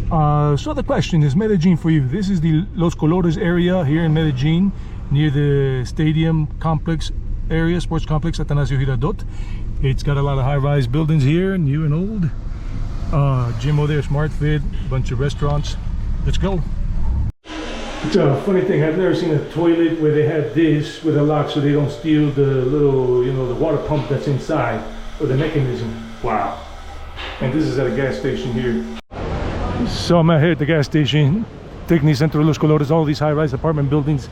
So the question is Medellin for you. This is the Los Colores area here in Medellin, near the stadium complex area, sports complex Atanasio Girardot. It's got a lot of high-rise buildings here, new and old. Gym over there, Smart Fit, bunch of restaurants. Let's go. It's a funny thing, I've never seen a toilet where they have this with a lock so they don't steal the little, you know, the water pump that's inside, or the mechanism. Wow. And this is at a gas station here. So I'm out here at the gas station, Centro de Los Colores, all these high-rise apartment buildings,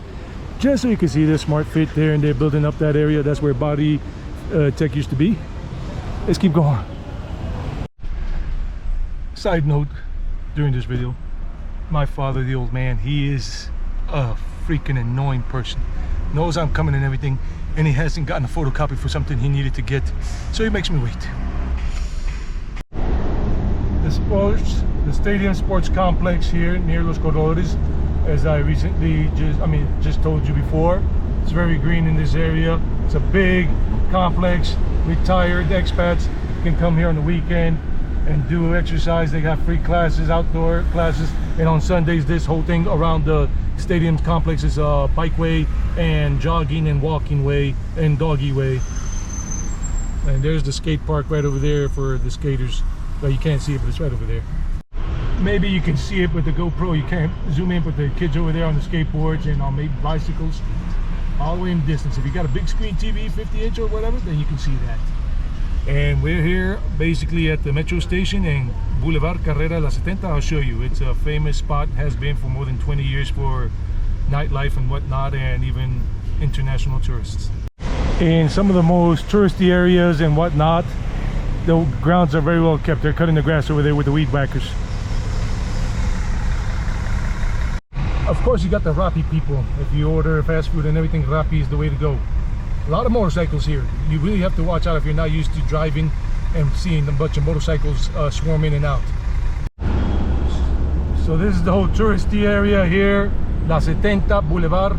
just so you can see the Smart Fit there, and they're building up that area. That's where Body Tech used to be. Let's keep going. Side note, during this video, my father, the old man, he is a freaking annoying person. Knows I'm coming and everything, and he hasn't gotten a photocopy for something he needed to get, so he makes me wait. The stadium sports complex here near Los Colores, as I recently just told you before, it's very green in this area. It's a big complex. Retired expats can come here on the weekend and do exercise. They have free classes, outdoor classes, and on Sundays this whole thing around the stadium complex is a bikeway and jogging and walking way and doggy way. And there's the skate park right over there for the skaters. Well, you can't see it, but it's right over there. Maybe you can see it with the GoPro. You can't zoom in, but the kids over there on the skateboards and on maybe bicycles, all the way in the distance. If you got a big screen TV, 50-inch or whatever, then you can see that. And we're here basically at the metro station in Boulevard Carrera La 70. I'll show you. It's a famous spot, has been for more than 20 years for nightlife and whatnot, and even international tourists. In some of the most touristy areas and whatnot, the grounds are very well kept. They're cutting the grass over there with the weed whackers. Of course, you got the Rappi people. If you order fast food and everything, Rappi is the way to go. A lot of motorcycles here. You really have to watch out if you're not used to driving and seeing a bunch of motorcycles swarm in and out. So this is the whole touristy area here, La 70 Boulevard.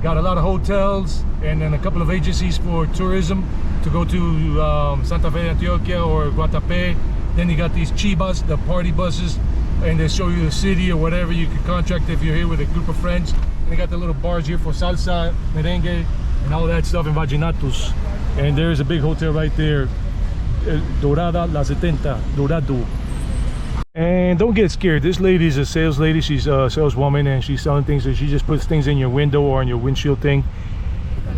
Got a lot of hotels and then a couple of agencies for tourism to go to Santa Fe, Antioquia or Guatapé. Then you got these chibas, the party buses, and they show you the city or whatever. You can contract if you're here with a group of friends. And they got the little bars here for salsa, merengue, and all that stuff, and vaginatos. And there's a big hotel right there, Dorada La 70, Dorado. And don't get scared, this lady is a sales lady. She's a saleswoman and she's selling things, so she just puts things in your window or on your windshield thing.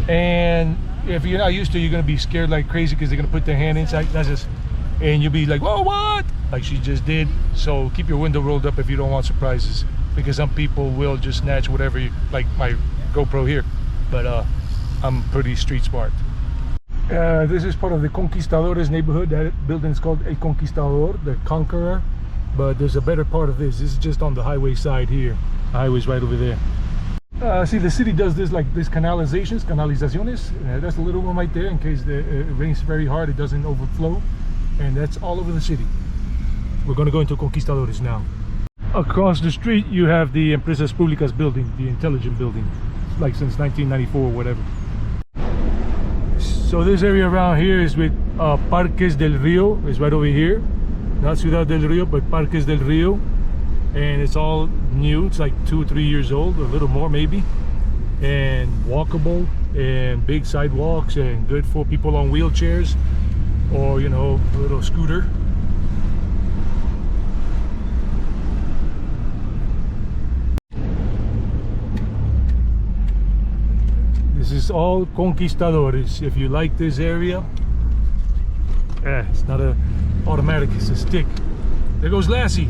And if you're not used to it, you're gonna be scared like crazy because they're gonna put their hand inside. That's just, and you'll be like, whoa, what? Like she just did. So keep your window rolled up if you don't want surprises, because some people will just snatch whatever you, like my GoPro here. But I'm pretty street smart. This is part of the Conquistadores neighborhood. That building is called El Conquistador, the Conqueror. But there's a better part of this. This is just on the highway side here. The highway's right over there. See, the city does this, like this canalizaciones. That's a little one right there in case it rains very hard, it doesn't overflow. And that's all over the city. We're going to go into Conquistadores now. Across the street you have the Empresas Públicas building, the intelligent building, like since 1994 or whatever. So this area around here is with Parques del Rio, is right over here. Not Ciudad del Rio, but Parques del Rio. And it's all new. It's like 2 or 3 years old, a little more maybe. And walkable, and big sidewalks, and good for people on wheelchairs or, you know, a little scooter. This is all Conquistadores. If you like this area, it's not a automatic, it's a stick. There goes Lassie.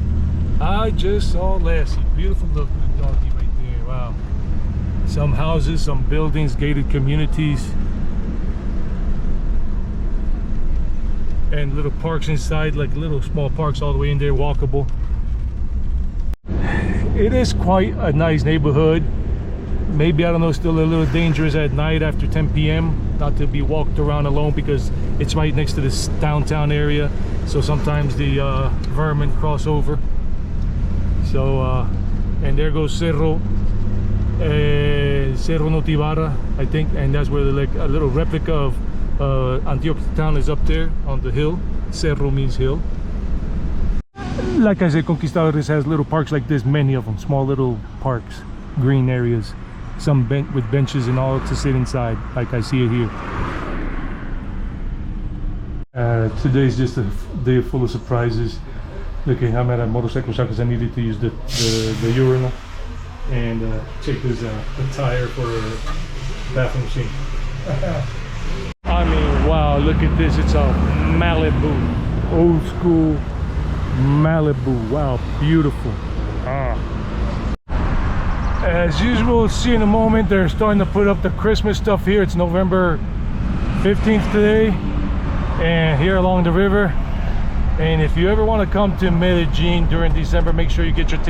I just saw Lassie. Beautiful look with the doggy right there. Wow. Some houses, some buildings, gated communities, and little parks inside, like little small parks all the way in there, walkable. It is quite a nice neighborhood. Maybe, I don't know, still a little dangerous at night after 10 p.m. not to be walked around alone, because it's right next to this downtown area, so sometimes the vermin cross over. So and there goes Cerro Notivara, I think, and that's where like a little replica of Antioquia town is up there on the hill. Cerro means hill. Like I said, Conquistadores has little parks like this, many of them, small little parks, green areas, some with benches and all to sit inside, like I see it here. Today's just a day full of surprises. Look, I'm at a motorcycle shop because I needed to use the urinal, and check this out, a tire for a bathroom sink. I mean, wow, look at this. It's a Malibu, old school Malibu. Wow, beautiful. As usual, see in a moment, they're starting to put up the Christmas stuff here. It's November 15th today, and here along the river. And if you ever want to come to Medellin during December, make sure you get your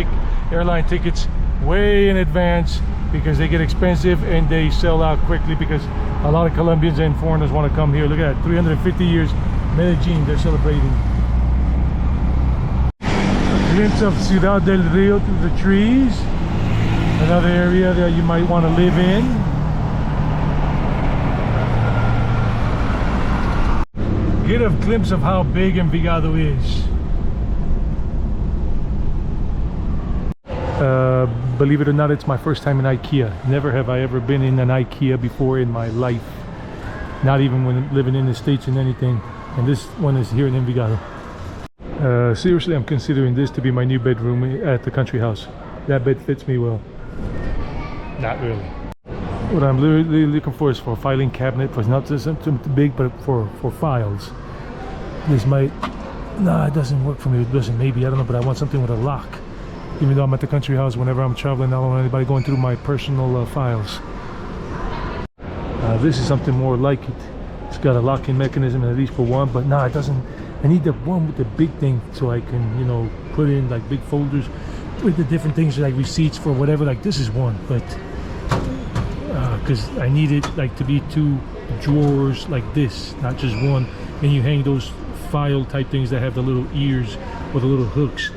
airline tickets way in advance, because they get expensive and they sell out quickly, because a lot of Colombians and foreigners want to come here. Look at that, 350 years Medellin, they're celebrating. A glimpse of Ciudad del Rio through the trees. Another area that you might want to live in. Get a glimpse of how big Envigado is. Believe it or not, it's my first time in IKEA. Never have I ever been in an IKEA before in my life. Not even when living in the States and anything. And this one is here in Envigado. Seriously, I'm considering this to be my new bedroom at the country house. That bed fits me well. Not really. What I'm literally looking for is for a filing cabinet. For not just something big, but for files. This might... Nah, it doesn't work for me. It doesn't, maybe, I don't know, but I want something with a lock. Even though I'm at the country house, whenever I'm traveling, I don't want anybody going through my personal files. This is something more like it. It's got a locking mechanism, at least for one, but nah, it doesn't. I need the one with the big thing, so I can, you know, put in like big folders with the different things, like receipts for whatever. Like this is one, but because I need it like to be two drawers like this, not just one. And you hang those file type things that have the little ears or the little hooks,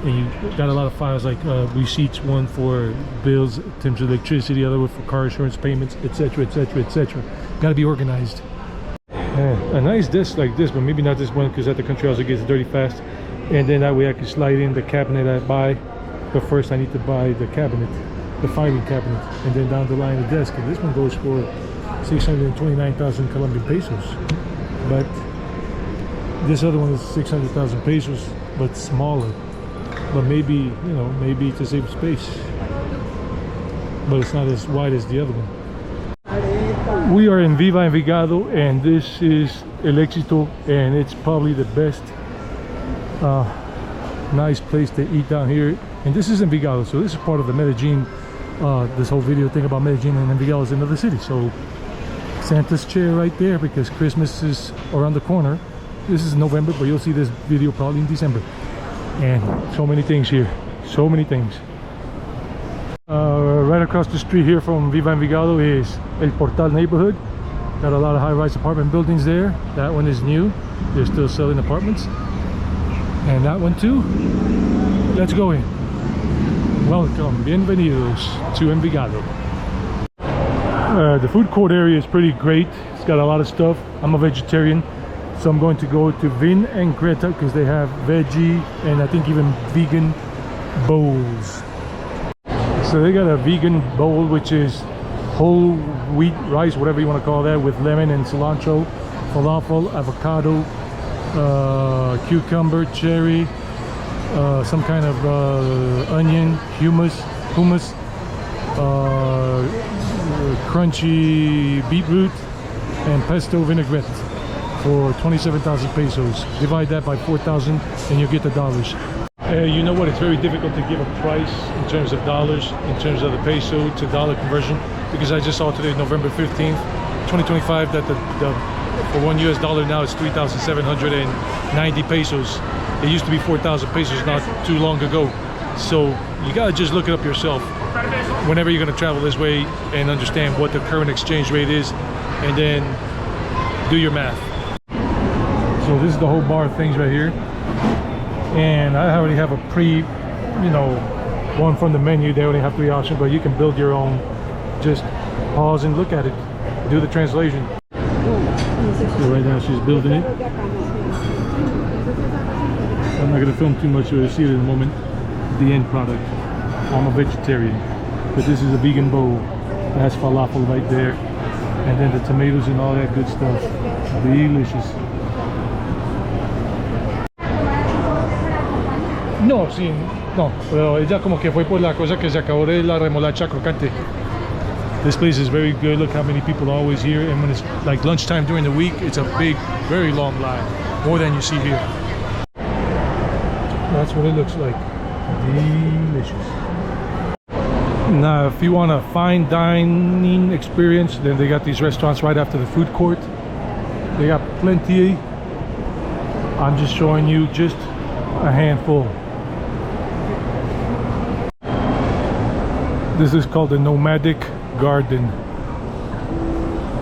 and you got a lot of files like receipts, one for bills in terms of electricity, other one for car insurance payments, etc, etc, etc. Got to be organized. A nice desk like this, but maybe not this one, because at the country house it gets dirty fast. And then that way I can slide in the cabinet I buy. But first I need to buy the cabinet, the filing cabinet, and then down the line the desk. And this one goes for 629,000 Colombian pesos. But this other one is 600,000 pesos, but smaller. But maybe, you know, maybe to save space. But it's not as wide as the other one. We are in Viva, Envigado, and this is El Éxito, and it's probably the best nice place to eat down here. And this is Envigado, so this is part of the Medellin, this whole video thing about Medellin and Envigado is another city. So Santa's chair right there, because Christmas is around the corner. This is November, but you'll see this video probably in December. And so many things here, so many things. Right across the street here from Viva Envigado is El Portal neighborhood. Got a lot of high-rise apartment buildings there. That one is new. They're still selling apartments. And that one too. Let's go in. Welcome, bienvenidos to Envigado. The food court area is pretty great. It's got a lot of stuff. I'm a vegetarian, so I'm going to go to Vin and Greta because they have veggie and I think even vegan bowls. So they got a vegan bowl, which is whole wheat rice, whatever you want to call that, with lemon and cilantro, falafel, avocado, cucumber, cherry, some kind of onion, hummus, crunchy beetroot, and pesto vinaigrette for 27,000 pesos. Divide that by 4,000 and you get the dollars. You know what, it's very difficult to give a price in terms of dollars, in terms of the peso to dollar conversion, because I just saw today, November 15th, 2025, that for $1 US now it's 3,790 pesos. It used to be 4,000 pesos not too long ago. So you gotta just look it up yourself whenever you're gonna travel this way and understand what the current exchange rate is, and then do your math. So this is the whole bar of things right here. And I already have a one from the menu. They only have 3 options, but you can build your own. Just pause and look at it, do the translation. So right now she's building it. I'm not gonna film too much, you'll see it in a moment. The end product. I'm a vegetarian, but this is a vegan bowl. It has falafel right there, and then the tomatoes and all that good stuff. Delicious. No, sí, no, pero ella como que fue por la cosa que se acabó de la remolacha crocante. This place is very good. Look how many people are always here, and when it's like lunchtime during the week, it's a big, very long line, more than you see here. That's what it looks like. Delicious. Now, if you want a fine dining experience, then they got these restaurants right after the food court. They got plenty. I'm just showing you just a handful. This is called the nomadic garden,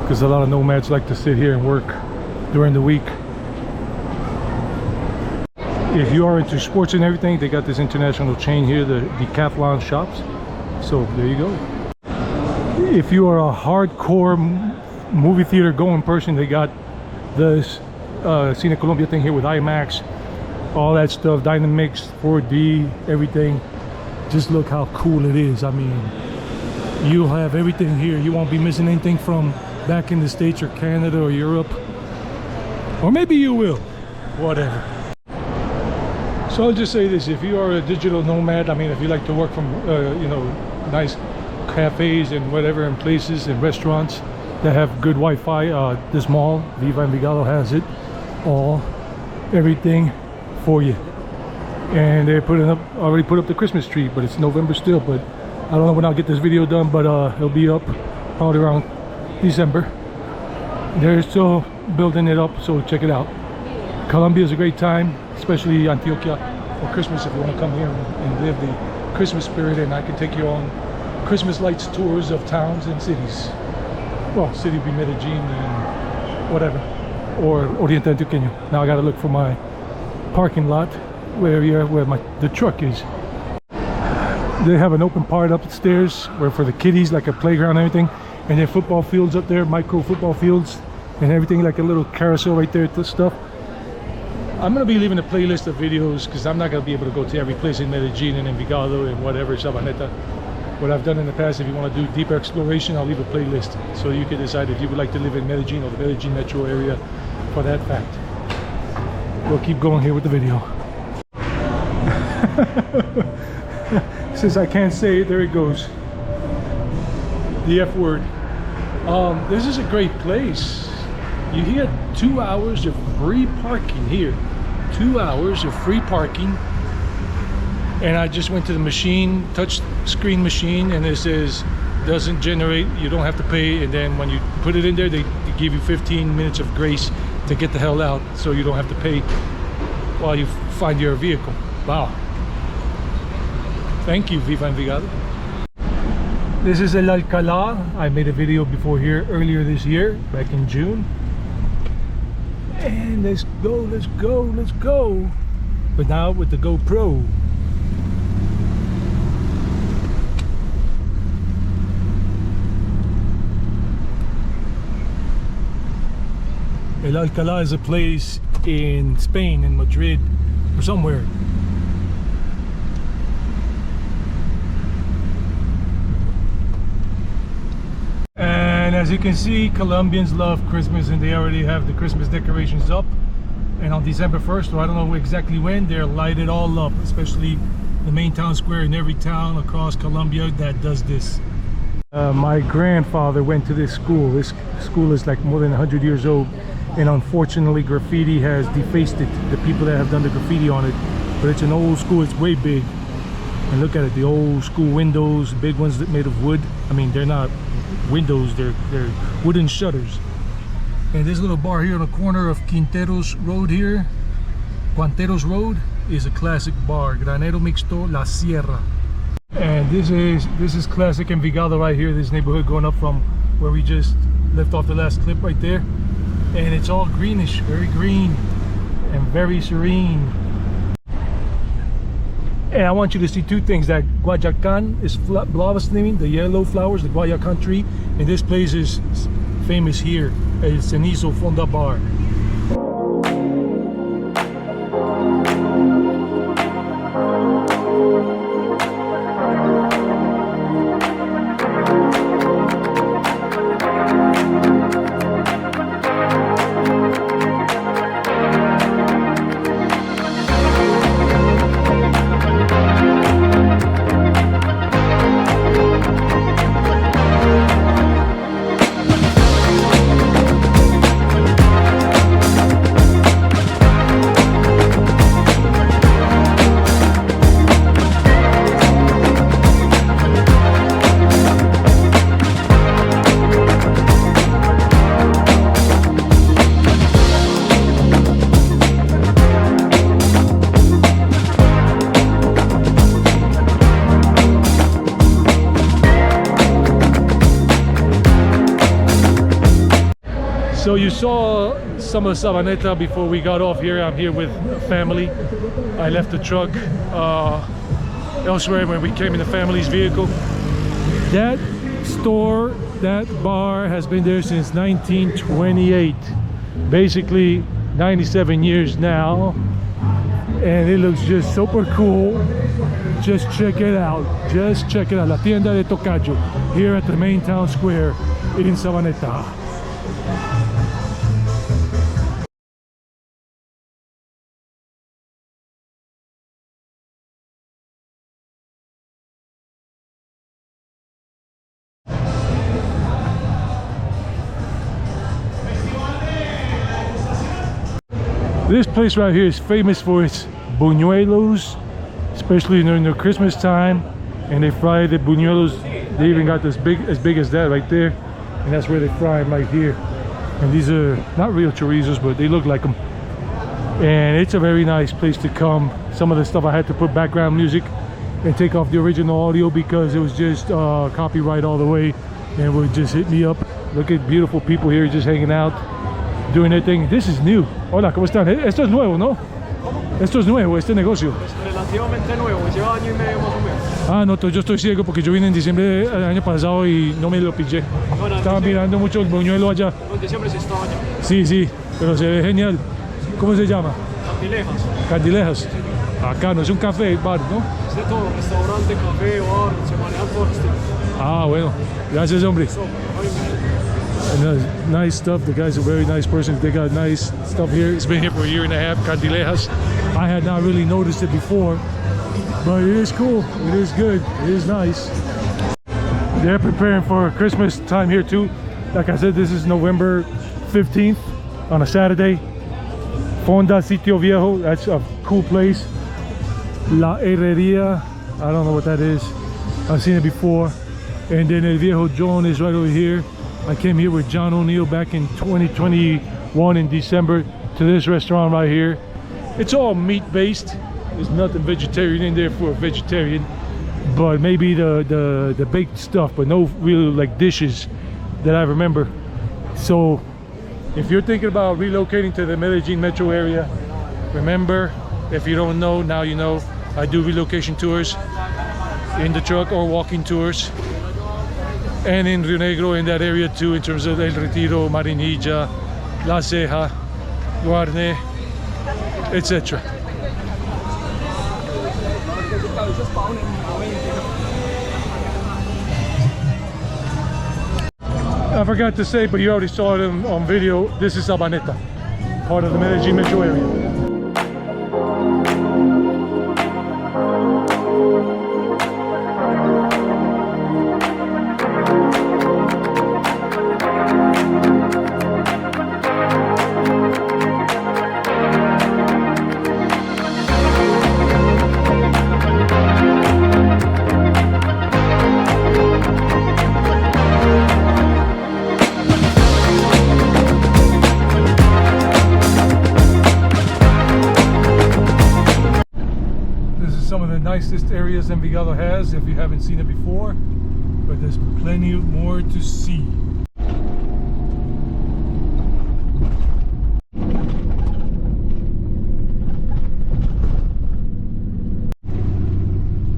because a lot of nomads like to sit here and work during the week. If you are into sports and everything, they got this international chain here, the Decathlon shops. So there you go. If you are a hardcore movie theater going person, they got this Cine Colombia thing here with IMAX, all that stuff, Dynamix, 4D, everything. Just look how cool it is. I mean, you'll have everything here. You won't be missing anything from back in the States or Canada or Europe. Or maybe you will. Whatever. So I'll just say this. If you are a digital nomad, I mean, if you like to work from, you know, nice cafes and whatever, and places and restaurants that have good Wi-Fi, this mall, Viva Envigado, has it all. Everything for you. And they already put up the Christmas tree, but it's November still. But I don't know when I'll get this video done, but it'll be up probably around December. They're still building it up, so check it out. Colombia is a great time, especially Antioquia, for Christmas. If you want to come here and live the Christmas spirit, and I can take you on Christmas lights tours of towns and cities. Well, city would be Medellin and whatever, or Oriente Antioqueño. Now I got to look for my parking lot where the truck is. They have an open part upstairs where for the kiddies, like a playground and everything, and then football fields up there, micro football fields and everything, like a little carousel right there, this stuff. I'm gonna be leaving a playlist of videos because I'm not gonna be able to go to every place in Medellin and Envigado and whatever, Sabaneta. What I've done in the past, if you want to do deeper exploration, I'll leave a playlist so you can decide if you would like to live in Medellin or the Medellin metro area for that fact. We'll keep going here with the video. Since I can't say it, there it goes. The F word. This is a great place. You get 2 hours of free parking here. 2 hours of free parking. And I just went to the machine, touch screen machine, and it says doesn't generate, you don't have to pay. And then when you put it in there, they give you 15 minutes of grace to get the hell out, so you don't have to pay while you find your vehicle. Wow. Thank you, Viva Envigado. This is El Alcalá. I made a video before here earlier this year, back in June. And let's go, let's go, let's go. But now with the GoPro. El Alcalá is a place in Spain, in Madrid, or somewhere. And as you can see, Colombians love Christmas, and they already have the Christmas decorations up. And on December 1st, or I don't know exactly when, they're lighted all up, especially the main town square in every town across Colombia that does this. My grandfather went to this school. This school is like more than 100 years old, and unfortunately graffiti has defaced it, the people that have done the graffiti on it. But it's an old school, it's way big. And look at it, the old school windows, big ones that made of wood. I mean, they're not windows, they're wooden shutters. And this little bar here on the corner of Quinteros Road here, Quinteros Road, is a classic bar, Granero Mixto La Sierra. And this is classic Envigado right here, this neighborhood going up from where we just left off the last clip right there. And it's all greenish, very green and very serene. And I want you to see two things, that Guayacan is blossoming, the yellow flowers, the Guayacan tree, and this place is famous here, El Cenizo Fonda Bar. So you saw some of Sabaneta before we got off here. I'm here with family. I left the truck elsewhere when we came in the family's vehicle. That store, that bar has been there since 1928. Basically 97 years now. And it looks just super cool. Just check it out. Just check it out. La Tienda de Tocayo here at the main town square in Sabaneta. This place right here is famous for its buñuelos, especially during the Christmas time, and they fry the buñuelos. They even got this as big as that right there, and that's where they fry them right here. And these are not real chorizos, but they look like them. And it's a very nice place to come. Some of the stuff I had to put background music and take off the original audio because it was just copyright all the way, and it would just hit me up. Look at beautiful people here just hanging out, doing their thing. This is new. Hola, ¿cómo están? Esto es nuevo, ¿no? Esto es nuevo, este negocio. Es relativamente nuevo, lleva año y medio más o menos. Ah, no, yo estoy ciego porque yo vine en diciembre del año pasado y no me lo pillé. Bueno, estaba mirando mucho el buñuelo allá. En diciembre sí estaba allá. Sí, sí, pero se ve genial. ¿Cómo se llama? Candilejas. Candilejas. Acá no es un café, bar, ¿no? Es de todo, restaurante, café, bar, se manejan todos los tipos. Ah, bueno. Gracias, hombre. And, nice stuff. The guy's a very nice person. They got nice stuff here. It's been here for a year and a half. Candilejas. I had not really noticed it before, but it is cool. It is good. It is nice. They're preparing for Christmas time here too. Like I said, this is November 15th on a Saturday. Fonda Sitio Viejo. That's a cool place. La Herreria. I don't know what that is. I've seen it before. And then El Viejo John is right over here. I came here with John O'Neill back in 2021 in December to this restaurant right here. It's all meat based. There's nothing vegetarian in there for a vegetarian, but maybe the baked stuff, but no real like dishes that I remember. So if you're thinking about relocating to the Medellin metro area, remember, if you don't know, now you know, I do relocation tours in the truck or walking tours. And in Rio Negro, in that area too, in terms of El Retiro, Marinilla, La Ceja, Guarne, etc. I forgot to say, but you already saw it on video, this is Sabaneta, part of the Medellin metro area. Some of the nicest areas Envigado has if you haven't seen it before, but there's plenty more to see.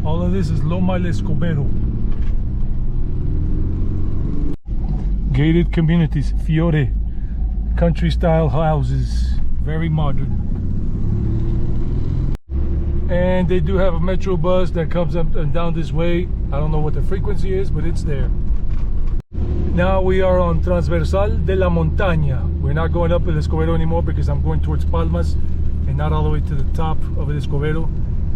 All of this is Loma El Escobedo. Gated communities, Fiore, country style houses, very modern. And they do have a metro bus that comes up and down this way. I don't know what the frequency is, but it's there. Now we are on Transversal de la Montaña. We're not going up El Escobedo anymore because I'm going towards Palmas and not all the way to the top of El Escobedo.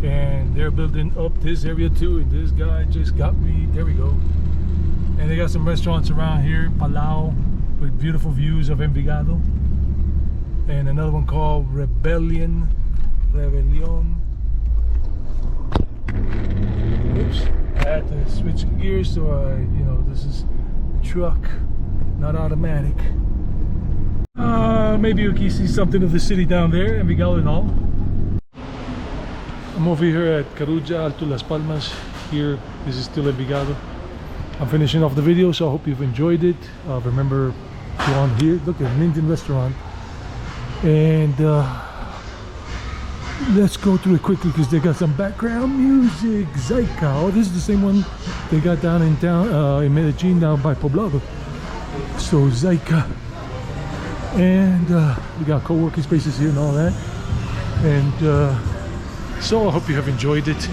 And they're building up this area too. And this guy just got me. There we go. And they got some restaurants around here, Palau, with beautiful views of Envigado. And another one called Rebellion. Oops, I had to switch gears, so this is a truck, not automatic. Maybe you can see something of the city down there, Envigado and all. I'm over here at Carulla, Alto Las Palmas. Here, this is still Envigado. I'm finishing off the video, so I hope you've enjoyed it. Remember, Go on here, look at an Indian restaurant. And let's go through it quickly because they got some background music. Zaika. Oh, this is the same one they got down in in Medellin, down by Poblado. So Zaika. And we got co-working spaces here and all that. And so I hope you have enjoyed it.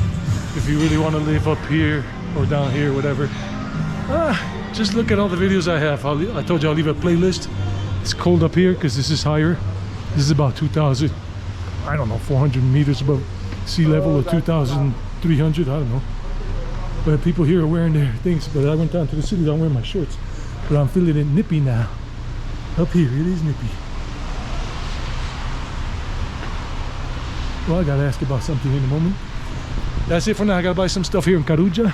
If you really want to live up here or down here, whatever, just look at all the videos I have. I told you I'll leave a playlist. It's cold up here because this is higher. This is about 2,000, I don't know, 400 meters above sea level, or 2,300, I don't know. But people here are wearing their things. But I went down to the city, I'm wearing my shorts. But I'm feeling it nippy now. Up here, it is nippy. Well, I gotta ask about something in a moment. That's it for now. I gotta buy some stuff here in Carulla.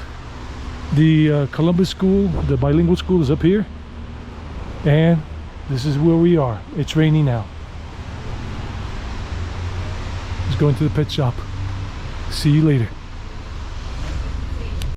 The Columbus school, the bilingual school, is up here. And this is where we are. It's raining now. Just going to the pet shop. See you later.